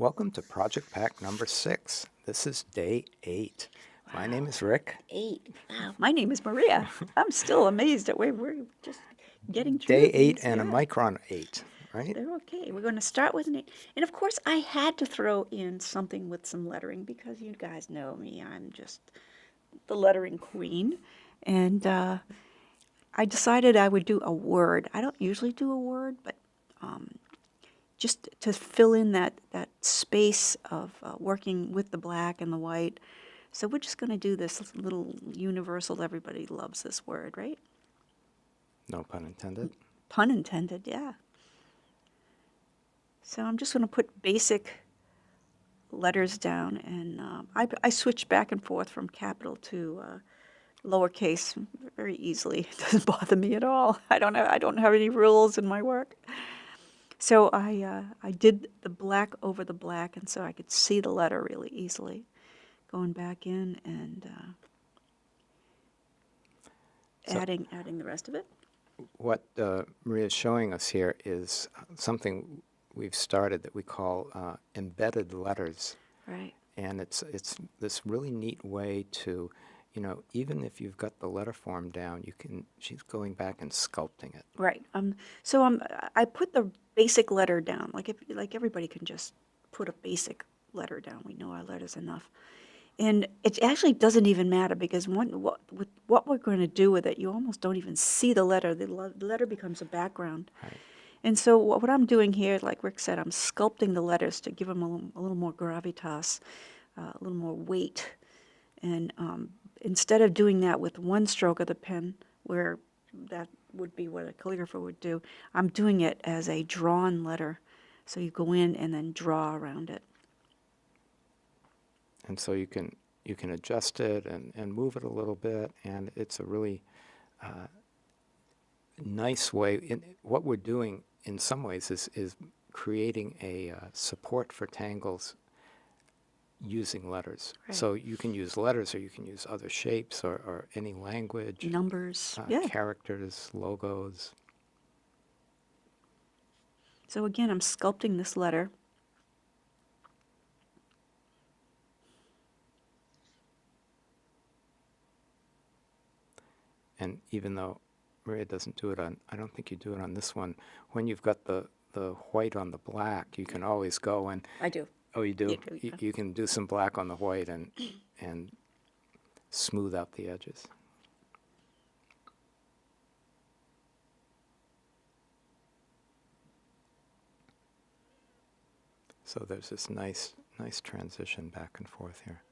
Welcome to Project Pack number 6. This is day 8. My name is Rick. 8. Wow. My name is Maria. I'm still amazed at where we're just getting Day through 8 these. and a Yeah, micron 8, right? they're okay. We're going to start with an 8. And of course, I had to throw in something with some lettering because you guys know me. I'm just the lettering queen. And I decided I would do a word. I don't usually do a word, but just to fill in that space of working with the black and the white. So we're just going to do this little universal, everybody loves this word, right? No pun intended. Pun intended, yeah. So I'm just going to put basic letters down, and I switch back and forth from capital to lowercase very easily. It doesn't bother me at all. I don't have any rules in my work. So I did the black over the black, and so I could see the letter really easily. Going back in and So adding the rest of it. what Maria's showing us here is something we've started that we call embedded letters. Right. And it's this really neat way to, even if you've got the letter form down, she's going back and sculpting it. Right. So I put the basic letter down. Like everybody can just put a basic letter down. We know our letters enough. And it actually doesn't even matter because with what we're going to do with it, you almost don't even see the letter. The letter becomes a background. Right. And so what I'm doing here, like Rick said, I'm sculpting the letters to give them a little more gravitas, a little more weight. And instead of doing that with one stroke of the pen, where that would be what a calligrapher would do, I'm doing it as a drawn letter. So you go in and then draw around it. And so you can adjust it and move it a little bit, and it's a really nice way. What we're doing in some ways is creating a support for tangles using letters. Right. So you can use letters, or you can use other shapes, or any language, Numbers, yeah. characters, logos. So again, I'm sculpting this letter. And even though Maria doesn't do it on, I don't think you do it on this one, when you've got the white on the black, you can always go and... I do. Oh, you do? Yeah. You can do some black on the white and smooth out the edges. So there's this nice transition back and forth here.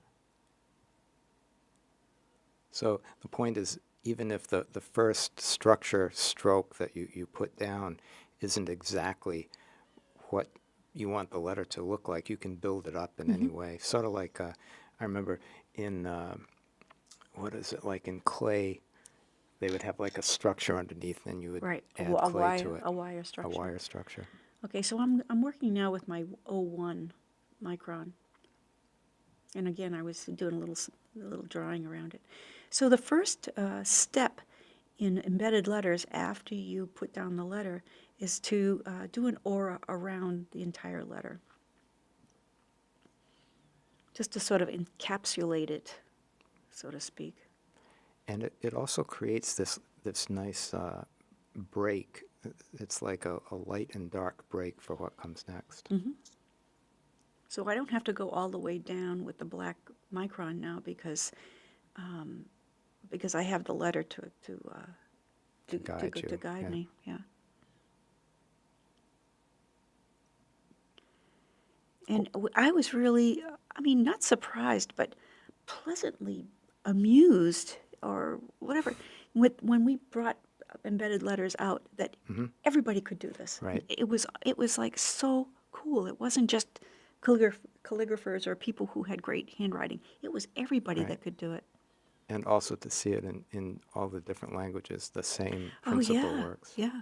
So the point is, even if the first structure stroke that you put down isn't exactly what you want the letter to look like, you can build it up in any way. Sort of like, I remember in, what is it, like in clay, they would have like a structure underneath, and you would Right. add clay to it. A wire structure. A wire structure. Okay, so I'm working now with my 01 micron. And again, I was doing a little drawing around it. So the first step in embedded letters after you put down the letter is to do an aura around the entire letter. Just to sort of encapsulate it, so to speak. And it also creates this nice break. It's like a light and dark break for what comes next. Mm-hmm. So I don't have to go all the way down with the black micron now because I have the letter to guide me. Yeah. And I was really, not surprised, but pleasantly amused or whatever when we brought embedded letters out that everybody could do this. Right. It was like so cool. It wasn't just calligraphers or people who had great handwriting. It was everybody that could do it. And also to see it in all the different languages, the same principle works. Yeah.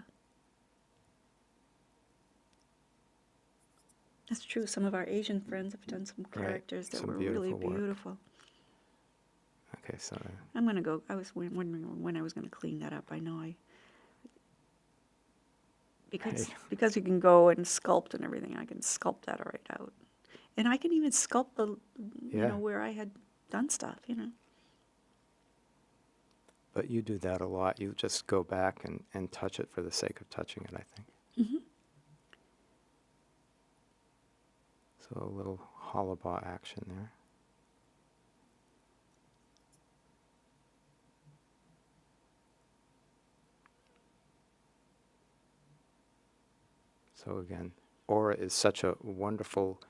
That's true. Some of our Asian friends have done some characters that were really beautiful. Okay, so... I'm going to go. I was wondering when I was going to clean that up. I know because you can go and sculpt and everything, I can sculpt that right out. And I can even sculpt the, Yeah. where I had done stuff. But you do that a lot. You just go back and touch it for the sake of touching it, I think. Hmm. So a little hollowball action there. So again, Aura is such a wonderful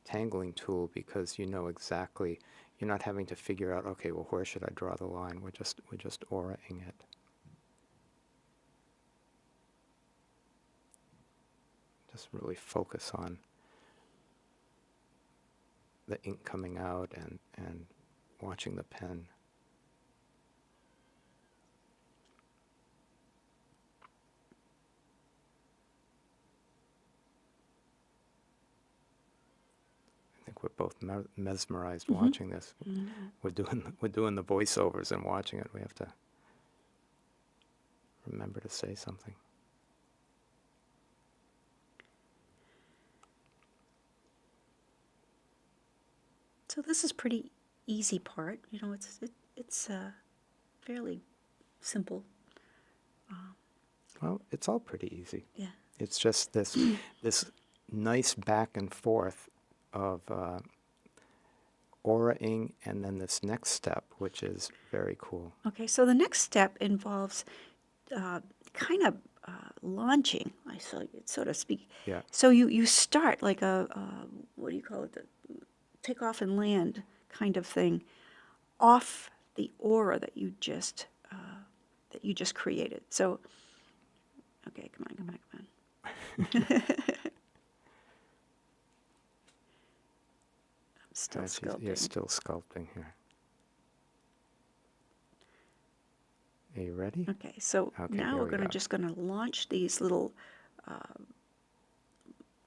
tangling tool because you know exactly, you're not having to figure out, okay, well, where should I draw the line? We're just Aura-ing it. Just really focus on the ink coming out and watching the pen. I think we're both mesmerized watching this. We're doing the voiceovers and watching it. We have to remember to say something. So this is pretty easy part. It's fairly simple. Well, it's all pretty easy. Yeah. It's just this nice back and forth of aura-ing and then this next step, which is very cool. Okay, so the next step involves kind of launching, so to speak. Yeah. So you start like what do you call it, the take off and land kind of thing, off the aura that you just created. So, okay, come on. I'm still sculpting. You're still sculpting here. Are you ready? Okay, so Okay, now here we're we are. just gonna launch these little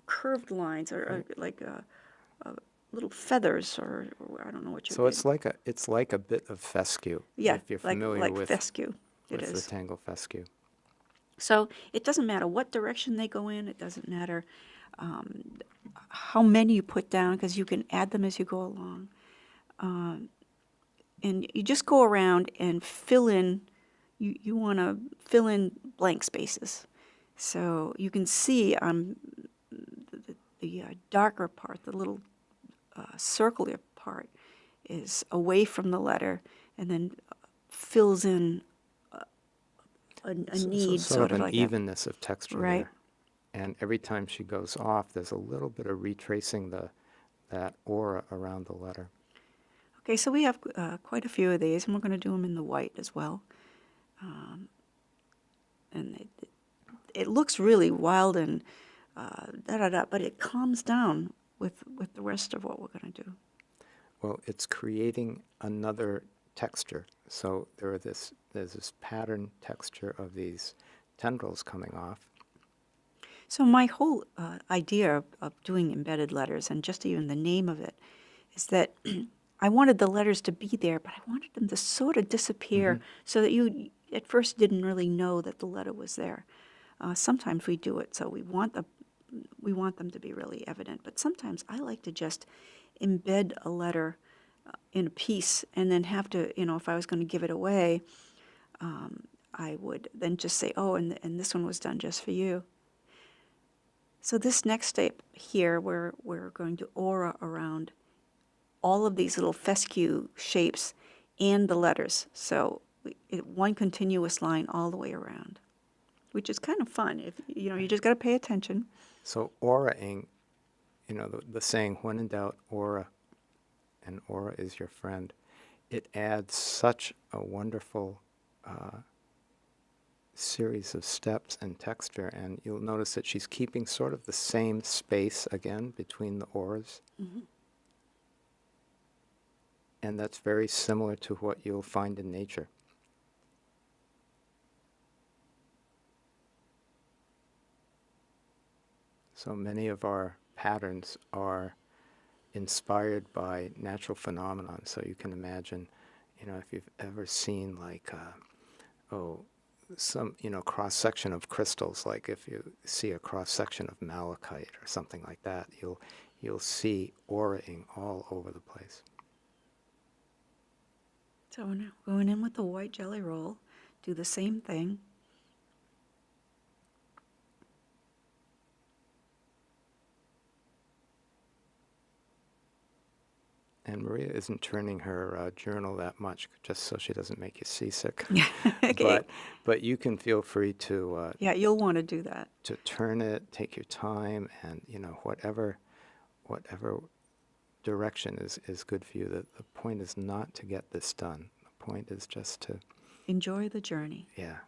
curved lines, or like little feathers, or I don't know what you. So it's like a bit of fescue. Yeah, if you're like familiar with fescue. It with the is. tangle fescue. So it doesn't matter what direction they go in. It doesn't matter how many you put down, because you can add them as you go along. And you just go around and fill in. You want to fill in blank spaces. So you can see the darker part, the little circular part, is away from the letter, and then fills in a need, sort of an like evenness of texture Right. there. And every time she goes off, there's a little bit of retracing that aura around the letter. Okay, so we have quite a few of these, and we're going to do them in the white as well. And it looks really wild and but it calms down with the rest of what we're going to do. Well, it's creating another texture. So there's this pattern texture of these tendrils coming off. So my whole idea of doing embedded letters, and just even the name of it, is that I wanted the letters to be there, but I wanted them to sort of disappear, so that you at first didn't really know that the letter was there. Sometimes we do it, so we want them to be really evident. But sometimes I like to just embed a letter in a piece, and then have to, if I was going to give it away, I would then just say, oh, and this one was done just for you. So this next step here, we're going to aura around all of these little fescue shapes and the letters. So one continuous line all the way around, which is kind of fun. If you just got to pay attention. So aura-ing, the saying, when in doubt, aura, and aura is your friend. It adds such a wonderful series of steps and texture, and you'll notice that she's keeping sort of the same space again between the auras. And that's very similar to what you'll find in nature. So many of our patterns are inspired by natural phenomenon. So you can imagine, if you've ever seen some cross section of crystals, like if you see a cross section of malachite or something like that, you'll see auraing all over the place. So now going in with the white jelly roll, do the same thing. And Maria isn't turning her journal that much just so she doesn't make you seasick. Okay. But you can feel free Yeah, you'll want to do that. to turn it, take your time, and whatever direction is good for you. The point is not to get this done. The point is just to, Enjoy the journey. yeah.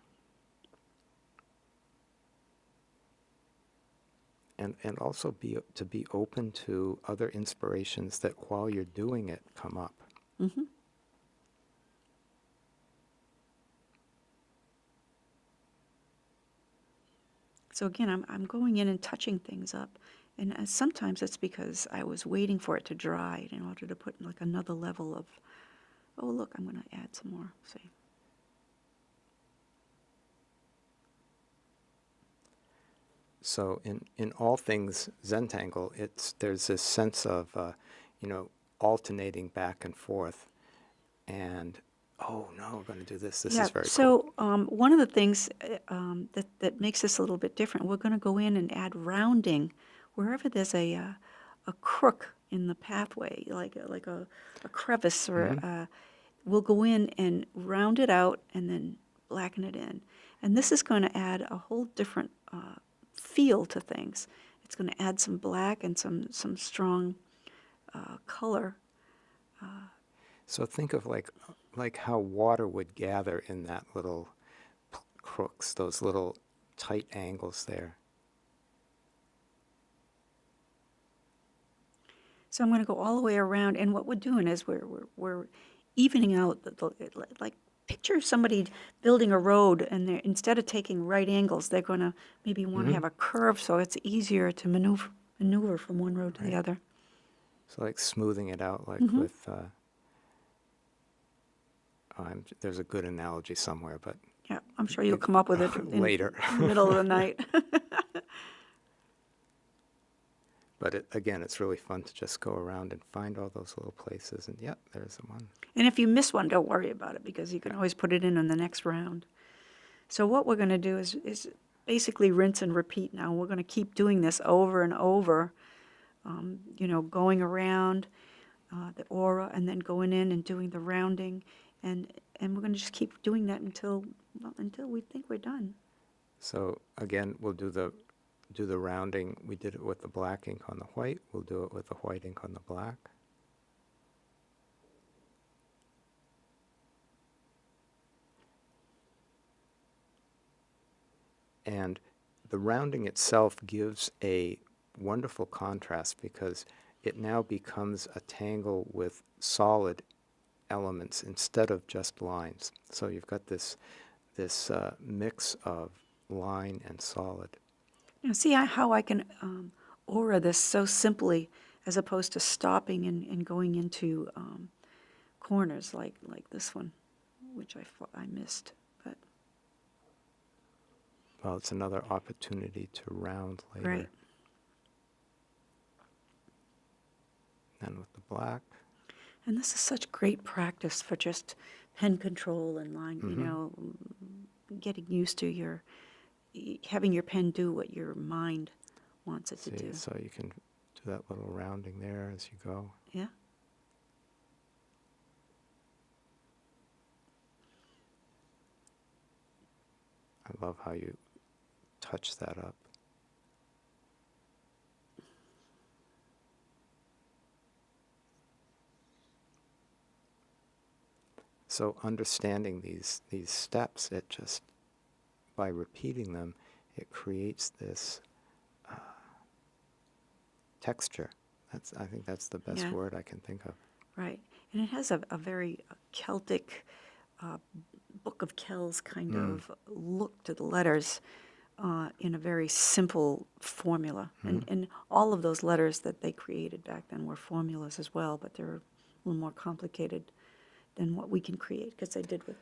And also to be open to other inspirations that while you're doing it come up. Mm-hmm. So again, I'm going in and touching things up, and sometimes it's because I was waiting for it to dry in order to put like another level of. Oh look, I'm going to add some more. See. So in all things Zentangle, there's this sense of alternating back and forth, and oh no, we're going to do this. This is very cool. So one of the things that makes this a little bit different, we're going to go in and add rounding wherever there's a crook in the pathway, like a crevice, or we'll go in and round it out and then blacken it in. And this is going to add a whole different feel to things. It's going to add some black and some strong color. So think of like how water would gather in that little crooks, those little tight angles there. So I'm going to go all the way around, and what we're doing is we're evening out like picture somebody building a road, and they're, instead of taking right angles, they're going to maybe want to have a curve, so it's easier to maneuver from one road to the other. So like smoothing it out, like with. There's a good analogy somewhere, but Yeah, I'm sure you'll come up with it later. in the middle of the night. But again, it's really fun to just go around and find all those little places, and yep, there's the one. And if you miss one, don't worry about it, because you can always put it in the next round. So what we're going to do is basically rinse and repeat now. We're going to keep doing this over and over, going around the aura and then going in and doing the rounding. And we're going to just keep doing that until we think we're done. So again, we'll do the rounding. We did it with the black ink on the white. We'll do it with the white ink on the black. And the rounding itself gives a wonderful contrast because it now becomes a tangle with solid elements instead of just lines. So you've got this mix of line and solid. Now, see how I can aura this so simply, as opposed to stopping and going into corners like this one, which I missed. But Well, it's another opportunity to round later. right. Then with the black. And this is such great practice for just pen control and line, getting used to having your pen do what your mind wants it to do. So you can do that little rounding there as you go. Yeah. I love how you touch that up. So understanding these steps, it just, by repeating them, it creates this texture. I think that's the best Yeah. word I can think of. Right. And it has a very Celtic, Book of Kells kind of look to the letters in a very simple formula. And all of those letters that they created back then were formulas as well, but they're a little more complicated than what we can create, because they did with,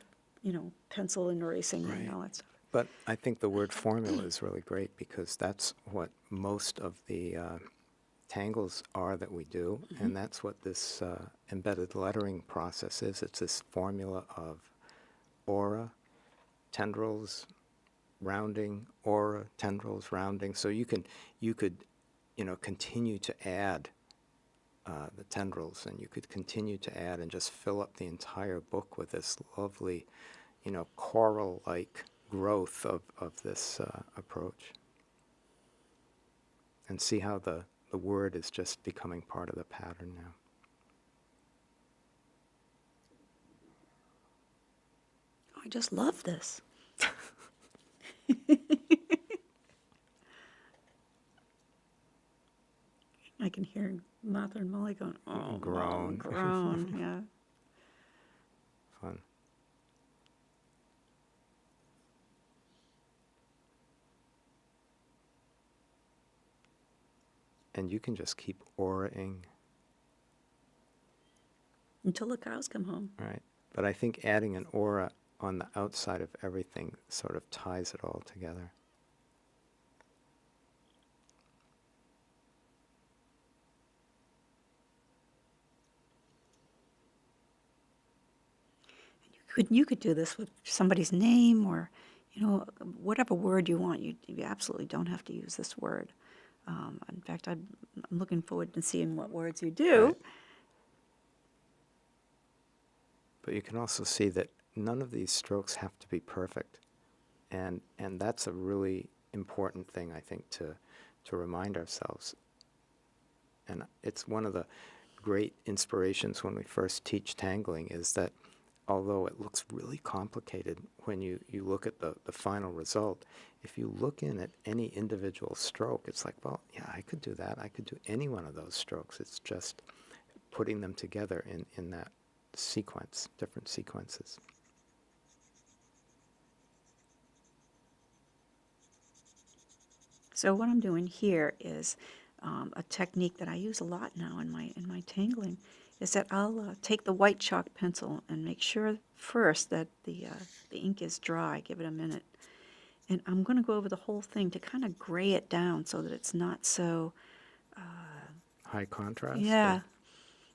pencil and erasing and all that stuff. But I think the word formula is really great because that's what most of the tangles are that we do, and that's what this embedded lettering process is. It's this formula of aura, tendrils, rounding, aura, tendrils, rounding. So you could, continue to add the tendrils, and you could continue to add and just fill up the entire book with this lovely, coral-like growth of this approach. And see how the word is just becoming part of the pattern now. I just love this. I can hear Martha and Molly going, oh, Groan. Mom, groan, yeah. Fun. And you can just keep auraing, Until the cows come home. right? But I think adding an aura on the outside of everything sort of ties it all together. You could do this with somebody's name or, whatever word you want. You absolutely don't have to use this word. In fact, I'm looking forward to seeing what words you do. Right. But you can also see that none of these strokes have to be perfect. And that's a really important thing, I think, to remind ourselves. And it's one of the great inspirations when we first teach tangling is that although it looks really complicated when you look at the final result, if you look in at any individual stroke, it's like, well, yeah, I could do that. I could do any one of those strokes. It's just putting them together in that sequence, different sequences. So what I'm doing here is a technique that I use a lot now in my tangling, is that I'll take the white chalk pencil and make sure first that the ink is dry. Give it a minute, and I'm going to go over the whole thing to kind of gray it down so that it's not so. High contrast? Yeah,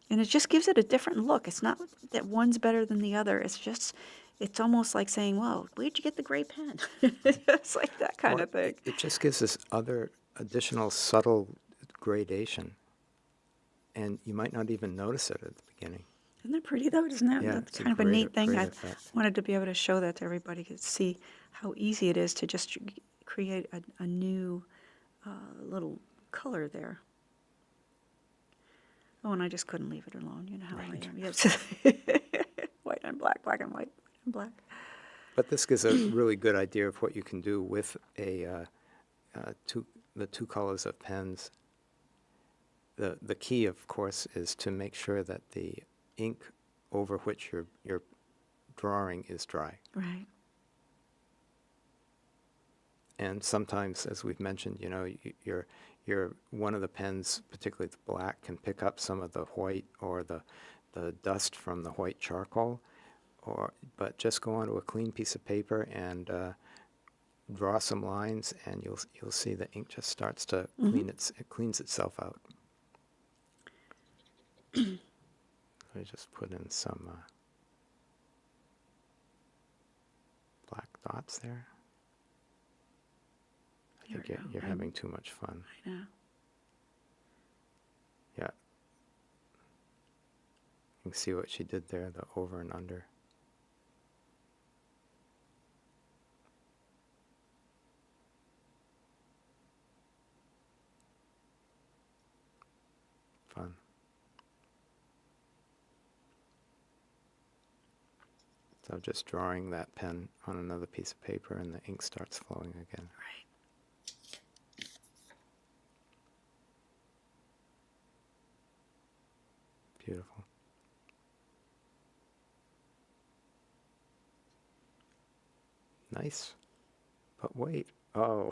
and it just gives it a different look. It's not that one's better than the other. It's almost like saying, "Well, where'd you get the gray pen?" It's like that kind Or of thing. it just gives this other additional subtle gradation. And you might not even notice it at the beginning. Isn't that pretty though? Isn't that Yeah, that's it's a kind of a great- neat thing? great I effect. wanted to be able to show that to everybody to see how easy it is to just create a new little color there. Oh, and I just couldn't leave it alone. You know how I Right. am. Yes. White and black, black and white, white and black. But this gives a really good idea of what you can do with the two colors of pens. The key, of course, is to make sure that the ink over which you're drawing is dry. Right. And sometimes, as we've mentioned, your one of the pens, particularly the black, can pick up some of the white or the dust from the white charcoal. But just go onto a clean piece of paper and draw some lines, and you'll see the ink just starts to it cleans itself out. I just put in some black dots there. I There think we go. you're having too much fun. I know. Yeah. You can see what she did there, the over and under. Fun. So just drawing that pen on another piece of paper and the ink starts flowing again. Right. Beautiful. Nice. But wait. Oh.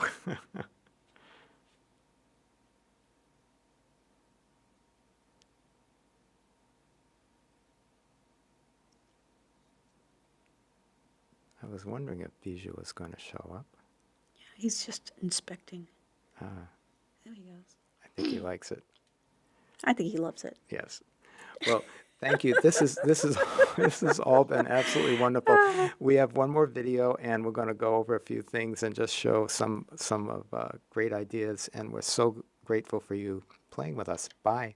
I was wondering if Bijou was going to show up. Yeah, he's just inspecting. Ah, There he goes. I think he likes it. I think he loves it. Yes. Well, thank you. This has all been absolutely wonderful. We have one more video, and we're going to go over a few things and just show some of great ideas. And we're so grateful for you playing with us. Bye.